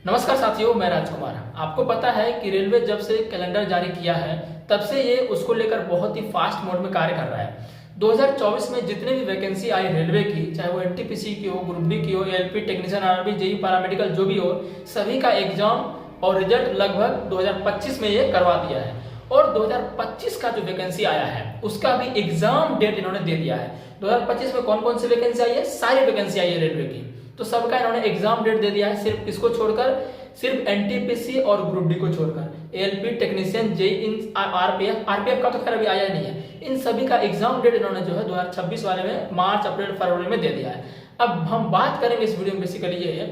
नमस्कार साथियों, मैं राजकुमार। आपको पता है कि रेलवे जब से कैलेंडर जारी किया है तब से ये उसको लेकर बहुत ही फास्ट मोड में कार्य कर रहा है। 2024 में जितने भी वैकेंसी आई रेलवे की, चाहे वो एनटीपीसी की हो, ग्रुप डी की हो, LP technician, RRB, JE paramedical जो भी हो, सभी का एग्जाम और रिजल्ट लगभग 2025 में ये करवा दिया है। और 2025 का जो वैकेंसी आया है उसका भी एग्जाम डेट इन्होंने दे दिया है। 2025 में कौन कौन सी वैकेंसी आई है? सारी वैकेंसी आई है रेलवे की, तो सबका इन्होंने एग्जाम डेट दे दिया है। सिर्फ किसको छोड़कर? सिर्फ एनटीपीसी और ग्रुप डी को छोड़कर। एलपी टेक्नीशियन, जेई, इन आरपीएफ का तो खैर अभी आया नहीं है। इन सभी का एग्जाम डेट इन्होंने जो है 2026 वाले में मार्च, अप्रैल, फरवरी में दे दिया है। अब हम बात करेंगे इस वीडियो में बेसिकली ये है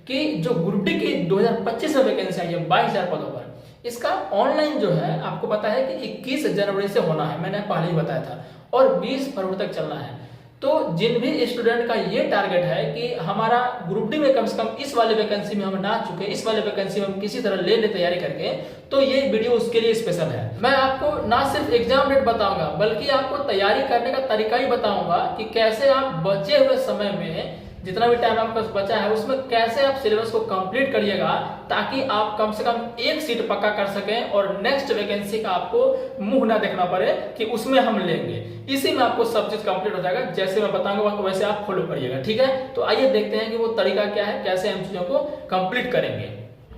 कि जो ग्रुप डी की 2025 में वैकेंसी आई है 22,000 पदों पर, इसका ऑनलाइन जो है आपको पता है कि 21 जनवरी से होना है, मैंने पहले ही बताया था, और 20 फरवरी तक चलना है। तो जिन भी स्टूडेंट का ये टारगेट है कि हमारा ग्रुप डी में कम से कम इस वाले वैकेंसी में हम ना चुके, इस वाले वैकेंसी में हम किसी तरह ले तैयारी करके, तो ये वीडियो उसके लिए स्पेशल है। मैं आपको ना सिर्फ एग्जाम डेट बताऊंगा बल्कि आपको तैयारी करने का तरीका ही बताऊंगा कि कैसे आप बचे हुए समय में, जितना भी टाइम आपके पास बचा है, उसमें कैसे आप सिलेबस को कंप्लीट करिएगा ताकि आप कम से कम एक सीट पक्का कर सकें और नेक्स्ट वैकेंसी का आपको मुंह ना देखना पड़े कि उसमें हम लेंगे। इसी में आपको सब चीज कंप्लीट हो जाएगा। जैसे मैं बताऊंगा वैसे आप फॉलो करिएगा, ठीक है? तो आइए देखते हैं कि वो तरीका क्या है, कैसे हम चीजों को कंप्लीट करेंगे।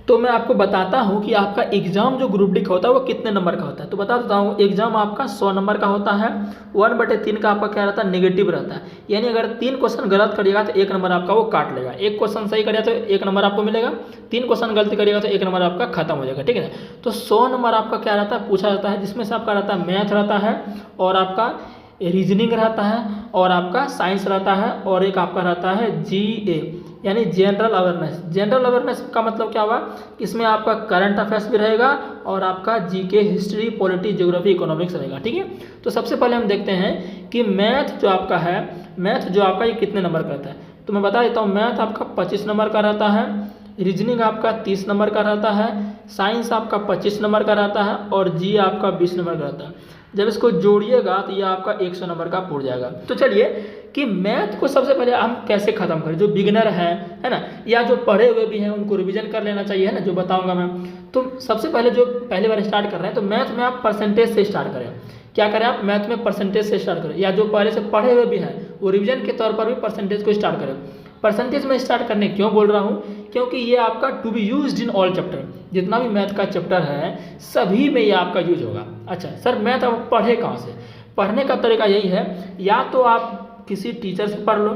तो मैं आपको बताता हूं कि आपका एग्जाम जो ग्रुप डी का होता है वो कितने नंबर का होता है। तो बता देता हूं, एग्जाम आपका 100 नंबर का होता है। 1/3 का आपका क्या रहता है? नेगेटिव रहता है। यानी अगर 3 क्वेश्चन गलत करिएगा तो 1 नंबर आपका वो काट लेगा। 1 क्वेश्चन सही करिएगा तो 1 नंबर आपको मिलेगा। 3 क्वेश्चन गलती करिएगा तो 1 नंबर आपका खत्म हो जाएगा, ठीक है? तो 100 नंबर आपका क्या रहता है? पूछा जाता है, जिसमें से आपका रहता है मैथ रहता है, और आपका रीजनिंग रहता है, और आपका साइंस रहता है, और एक आपका रहता है जीए यानी जनरल अवेयरनेस। जनरल अवेयरनेस का मतलब क्या हुआ? इसमें आपका करंट अफेयर्स भी रहेगा और आपका GK, history, polity, geography, economics रहेगा, ठीक है? तो सबसे पहले हम देखते हैं कि मैथ जो आपका है, मैथ जो आपका ये कितने नंबर का रहता है। तो मैं बता देता हूँ, मैथ आपका 25 नंबर का रहता है, रीजनिंग आपका 30 नंबर का रहता है, साइंस आपका 25 नंबर का रहता है, और जी आपका 20 नंबर का रहता है। जब इसको जोड़िएगा तो ये आपका 100 नंबर का पूर जाएगा। तो चलिए कि मैथ को सबसे पहले हम कैसे खत्म करें। जो बिगिनर हैं, है ना, या जो पढ़े हुए भी हैं, उनको रिवीजन कर लेना चाहिए, है ना, जो बताऊंगा मैं। तो सबसे पहले जो पहली बार स्टार्ट कर रहे हैं तो मैथ में आप परसेंटेज से स्टार्ट करें। क्या करें? आप मैथ में परसेंटेज से स्टार्ट करें, या जो पहले से पढ़े हुए भी हैं वो रिवीजन के तौर पर भी परसेंटेज को स्टार्ट करें। परसेंटेज में स्टार्ट करने क्यों बोल रहा हूँ? क्योंकि ये आपका to be used in all chapter, जितना भी मैथ का चैप्टर है सभी में ये आपका यूज होगा। अच्छा सर, मैथ आप पढ़े कहाँ से? पढ़ने का तरीका यही है, या तो आप किसी टीचर से पढ़ लो।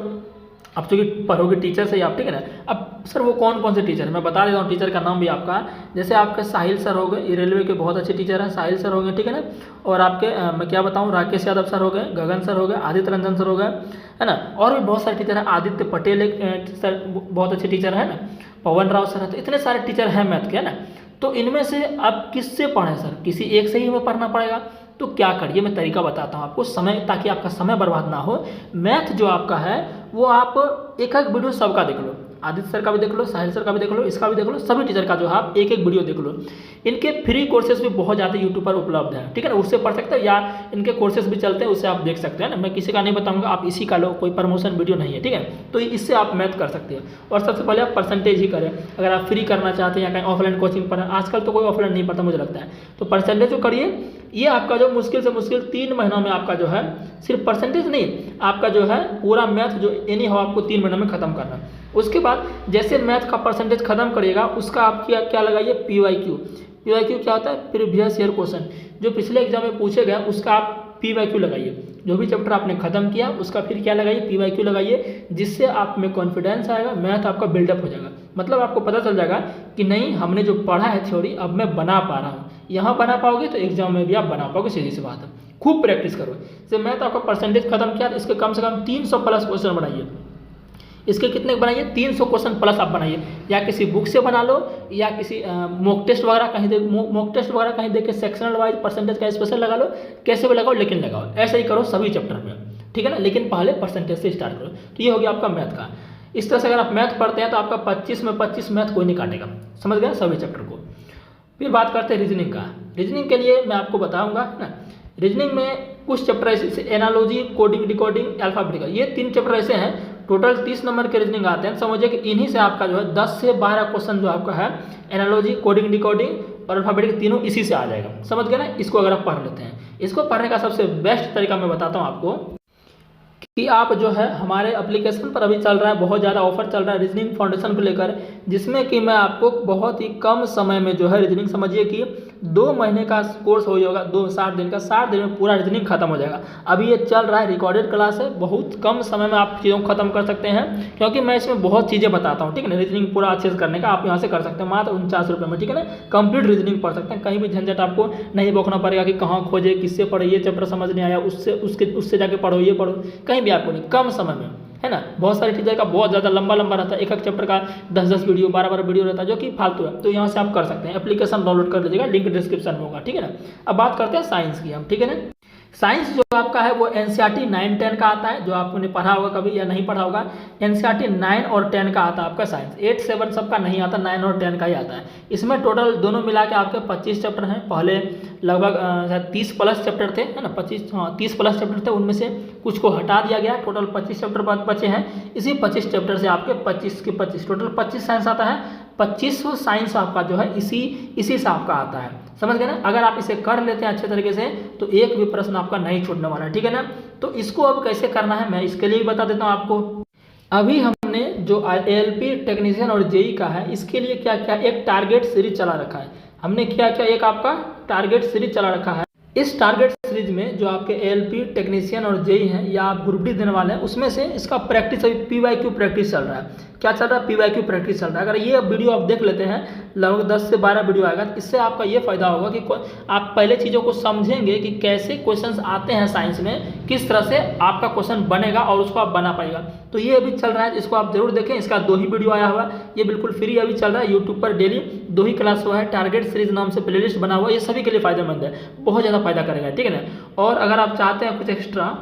अब चूँकि पढ़ोगे टीचर से ही आप, ठीक है ना। अब सर वो कौन कौन से टीचर है मैं बता देता हूँ, टीचर का नाम भी आपका। जैसे आपके साहिल सर हो गए, ये रेलवे के बहुत अच्छे टीचर हैं, साहिल सर हो गए, ठीक है ना। और आपके मैं क्या बताऊँ, राकेश यादव सर हो गए, गगन सर हो गए, आदित्य रंजन सर हो गए, है ना। और भी बहुत सारे टीचर हैं, आदित्य पटेल एक सर बहुत अच्छे टीचर है ना, पवन राव सर है। तो इतने सारे टीचर हैं मैथ के, है ना। तो इनमें से आप किससे पढ़ें सर? किसी एक से ही हमें पढ़ना पड़ेगा। तो क्या करिए, मैं तरीका बताता हूँ आपको, समय, ताकि आपका समय बर्बाद ना हो। मैथ जो आपका है वो आप एक वीडियो सबका देख लो, आदित्य सर का भी देख लो, साहिल सर का भी देख लो, इसका भी देख लो, सभी टीचर का जो है आप एक वीडियो देख लो। इनके फ्री कोर्सेज भी बहुत ज़्यादा यूट्यूब पर उपलब्ध हैं, ठीक है ना, उससे पढ़ सकते हो, या इनके कोर्सेज भी चलते हैं, उससे आप देख सकते हैं ना। मैं किसी का नहीं बताऊंगा, आप इसी का लो, कोई प्रमोशन वीडियो नहीं है, ठीक है। तो इससे आप मैथ कर सकते हो। और सबसे पहले आप परसेंटेज ही करें। अगर आप फ्री करना चाहते हैं या कहीं ऑफलाइन कोचिंग पर, आजकल तो कोई ऑफलाइन नहीं पढ़ता मुझे लगता है, तो परसेंटेज जो करिए। ये आपका जो मुश्किल से मुश्किल 3 महीनों में आपका जो है, सिर्फ परसेंटेज नहीं, आपका जो है पूरा मैथ जो एनी हो आपको 3 महीनों में खत्म करना। उसके बाद जैसे मैथ का परसेंटेज खत्म करिएगा, उसका आप क्या लगाइए? PYQ। PYQ क्या होता है? प्रीवियस ईयर क्वेश्चन, जो पिछले एग्जाम में पूछे गए उसका आप PYQ लगाइए। जो भी चैप्टर आपने खत्म किया उसका फिर क्या लगाइए? PYQ लगाइए, जिससे आप में कॉन्फिडेंस आएगा, मैथ आपका बिल्डअप हो जाएगा। मतलब आपको पता चल जाएगा कि नहीं, हमने जो पढ़ा है थ्योरी अब मैं बना पा रहा हूँ। यहाँ बना पाओगे तो एग्जाम में भी आप बना पाओगे, सीधी सी बात है। खूब प्रैक्टिस करो। जैसे मैथ आपका परसेंटेज खत्म किया तो इसके कम से कम 300 प्लस क्वेश्चन बनाइए। इसके कितने बनाइए? 300 क्वेश्चन प्लस आप बनाइए, या किसी बुक से बना लो, या किसी मॉक टेस्ट वगैरह कहीं दे के सेक्शनल वाइज परसेंटेज का स्पेशल लगा लो, कैसे भी लगाओ लेकिन लगाओ। ऐसे ही करो सभी चैप्टर में, ठीक है ना। लेकिन पहले परसेंटेज से स्टार्ट करो। तो ये हो गया आपका मैथ का। इस तरह से अगर आप मैथ पढ़ते हैं तो आपका 25 में 25 मैथ कोई नहीं काटेगा, समझ गए सभी चैप्टर को। फिर बात करते हैं रीजनिंग का। रीजनिंग के लिए मैं आपको बताऊंगा ना, रीजनिंग में कुछ चैप्टर ऐसे, एनालॉजी, कोडिंग, डिकोडिंग, अल्फाबेटिकल, ये 3 चैप्टर ऐसे हैं टोटल 30 नंबर के रीजनिंग आते हैं। समझिए कि इन्हीं से आपका जो है 10 से 12 क्वेश्चन जो आपका है एनालॉजी, कोडिंग, डिकोडिंग और अल्फाबेटिक तीनों इसी से आ जाएगा। समझ गए ना। इसको अगर आप पढ़ लेते हैं, इसको पढ़ने का सबसे बेस्ट तरीका मैं बताता हूँ आपको कि आप जो है हमारे एप्लीकेशन पर अभी चल रहा है, बहुत ज़्यादा ऑफर चल रहा है रीजनिंग फाउंडेशन को लेकर, जिसमें कि मैं आपको बहुत ही कम समय में जो है रीजनिंग, समझिए कि 2 महीने का कोर्स हो जाएगा, 60 दिन का, 60 दिन में पूरा रीजनिंग खत्म हो जाएगा। अभी ये चल रहा है, रिकॉर्डेड क्लास है, बहुत कम समय में आप चीज़ों को खत्म कर सकते हैं, क्योंकि मैं इसमें बहुत चीज़ें बताता हूँ, ठीक है ना। रीजनिंग पूरा अच्छे से करने का आप यहाँ से कर सकते हैं मात्र 49 रुपये में, ठीक है ना। कंप्लीट रीजनिंग पढ़ सकते हैं, कहीं भी झंझट आपको नहीं भोगना पड़ेगा कि कहाँ खोजे, किससे पढ़े, ये चैप्टर समझ नहीं आया, उससे जाके पढ़ो, ये पढ़ो, कहीं भी आपको नहीं, कम समय में, है ना। बहुत सारे टीचर का बहुत ज़्यादा लंबा रहता है, एक चैप्टर का 10 वीडियो, 12 वीडियो रहता है, जो कि फालतू है। तो यहाँ से आप कर सकते हैं, एप्लीकेशन डाउनलोड कर लीजिएगा, लिंक डिस्क्रिप्शन में होगा, ठीक है ना। अब बात करते हैं साइंस की हम, ठीक है ना। साइंस जो आपका है वो एनसीईआरटी 9-10 का आता है, जो आपने पढ़ा होगा कभी या नहीं पढ़ा होगा। एनसीईआरटी 9 और 10 का आता है आपका साइंस, 8-7 सबका नहीं आता, 9 और 10 का ही आता है। इसमें टोटल दोनों मिला के आपके 25 चैप्टर हैं। पहले लगभग 30 प्लस चैप्टर थे, है ना, 30 प्लस चैप्टर थे, उनमें से कुछ को हटा दिया गया, टोटल 25 चैप्टर बचे हैं। इसी 25 चैप्टर से आपके 25 के 25 टोटल 25 साइंस आता है। 25 साइंस आपका जो है इसी से आपका आता है, समझ गए ना। अगर आप इसे कर लेते हैं अच्छे तरीके से तो एक भी प्रश्न आपका नहीं छूटने वाला है, ठीक है ना। तो इसको अब कैसे करना है मैं इसके लिए भी बता देता हूँ आपको। अभी हमने जो एएलपी टेक्नीशियन और जेई का है, इसके लिए क्या क्या एक टारगेट सीरीज चला रखा है हमने, क्या क्या एक आपका टारगेट सीरीज चला रखा है। इस टारगेट सीरीज में जो आपके एएलपी टेक्नीशियन और जेई हैं या आप ग्रुप डी देने वाले हैं, उसमें से इसका प्रैक्टिस अभी पीवाईक्यू प्रैक्टिस चल रहा है। क्या चल रहा है? पीवाईक्यू प्रैक्टिस चल रहा है। अगर ये वीडियो आप देख लेते हैं, लगभग 10 से 12 वीडियो आएगा, इससे आपका ये फायदा होगा कि आप पहले चीज़ों को समझेंगे कि कैसे क्वेश्चंस आते हैं साइंस में, किस तरह से आपका क्वेश्चन बनेगा और उसको आप बना पाएगा। तो ये अभी चल रहा है, इसको आप जरूर देखें। इसका 2 ही वीडियो आया हुआ है, ये बिल्कुल फ्री अभी चल रहा है यूट्यूब पर, डेली 2 ही क्लास हुआ है। टारगेट सीरीज नाम से प्लेलिस्ट बना हुआ है, ये सभी के लिए फायदेमंद है, बहुत ज़्यादा फायदा करेगा, ठीक है ना। और अगर आप चाहते हैं कुछ एक्स्ट्रा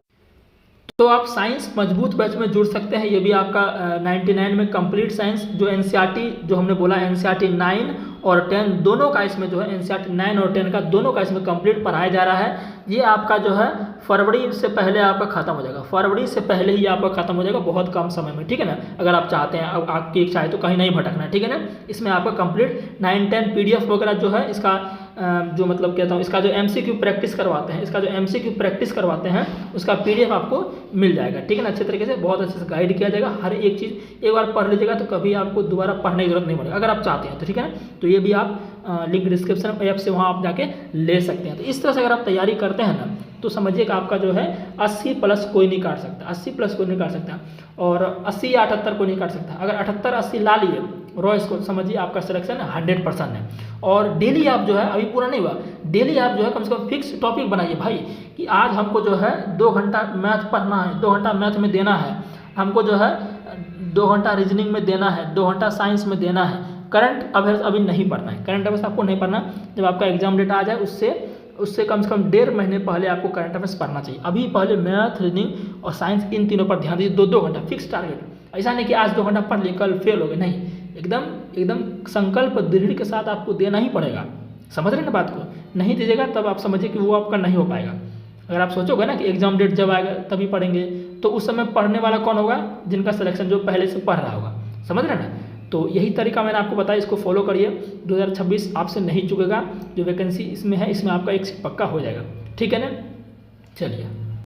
तो आप साइंस मजबूत बैच में जुड़ सकते हैं। ये भी आपका 99 में कंप्लीट साइंस, जो एनसीईआरटी जो हमने बोला एनसीईआरटी 9 और 10 दोनों का इसमें जो है, एनसीईआरटी 9 और 10 का दोनों का इसमें कंप्लीट पढ़ाया जा रहा है। ये आपका जो है फरवरी से पहले आपका खत्म हो जाएगा, फरवरी से पहले ही आपका खत्म हो जाएगा, बहुत कम समय में, ठीक है ना। अगर आप चाहते हैं, अब आपकी इच्छा है तो कहीं नहीं भटकना है, ठीक है ना। इसमें आपका कंप्लीट 9-10 पीडीएफ वगैरह जो है, इसका जो मतलब कहता हूँ, इसका जो एमसीक्यू प्रैक्टिस करवाते हैं, इसका जो एमसीक्यू प्रैक्टिस करवाते हैं उसका पीडीएफ आपको मिल जाएगा, ठीक है ना। अच्छे तरीके से, बहुत अच्छे से गाइड किया जाएगा, हर एक चीज़ एक बार पढ़ लीजिएगा तो कभी आपको दोबारा पढ़ने की जरूरत नहीं पड़ेगी, अगर आप चाहते हैं तो, ठीक है ना। तो ये भी आप लिंक डिस्क्रिप्शन ऐप से वहाँ आप जाके ले सकते हैं। तो इस तरह से अगर आप तैयारी करते हैं ना, तो समझिए कि आपका जो है 80 प्लस कोई नहीं काट सकता, 80 प्लस कोई नहीं काट सकता, और 80 या 78 कोई नहीं काट सकता। अगर 78-80 ला लिए रॉयस को, समझिए आपका सिलेक्शन 100% है। और डेली आप जो है, अभी पूरा नहीं हुआ, डेली आप जो है कम से कम फिक्स टॉपिक बनाइए भाई, कि आज हमको जो है 2 घंटा मैथ पढ़ना है, 2 घंटा मैथ में देना है, हमको जो है 2 घंटा रीजनिंग में देना है, 2 घंटा साइंस में देना है। करंट अफेयर्स अभी नहीं पढ़ना है, करंट अफेयर्स आपको नहीं पढ़ना। जब आपका एग्जाम डेट आ जाए उससे कम से कम 1.5 महीने पहले आपको करंट अफेयर्स पढ़ना चाहिए। अभी पहले मैथ, रीजनिंग और साइंस, इन तीनों पर ध्यान दीजिए, 2-2 घंटा फिक्स टारगेट। ऐसा नहीं कि आज 2 घंटा पढ़ लिए कल फेल हो गए, नहीं, एकदम संकल्प दृढ़ के साथ आपको देना ही पड़ेगा। समझ रहे हैं ना बात को? नहीं दीजिएगा तब आप समझिए कि वो आपका नहीं हो पाएगा। अगर आप सोचोगे ना कि एग्जाम डेट जब आएगा तभी पढ़ेंगे, तो उस समय पढ़ने वाला कौन होगा? जिनका सिलेक्शन जो पहले से पढ़ रहा होगा। समझ रहे हैं ना? तो यही तरीका मैंने आपको बताया, इसको फॉलो करिए। 2026 आपसे नहीं चुकेगा, जो वैकेंसी इसमें है इसमें आपका एक पक्का हो जाएगा, ठीक है ना। चलिए।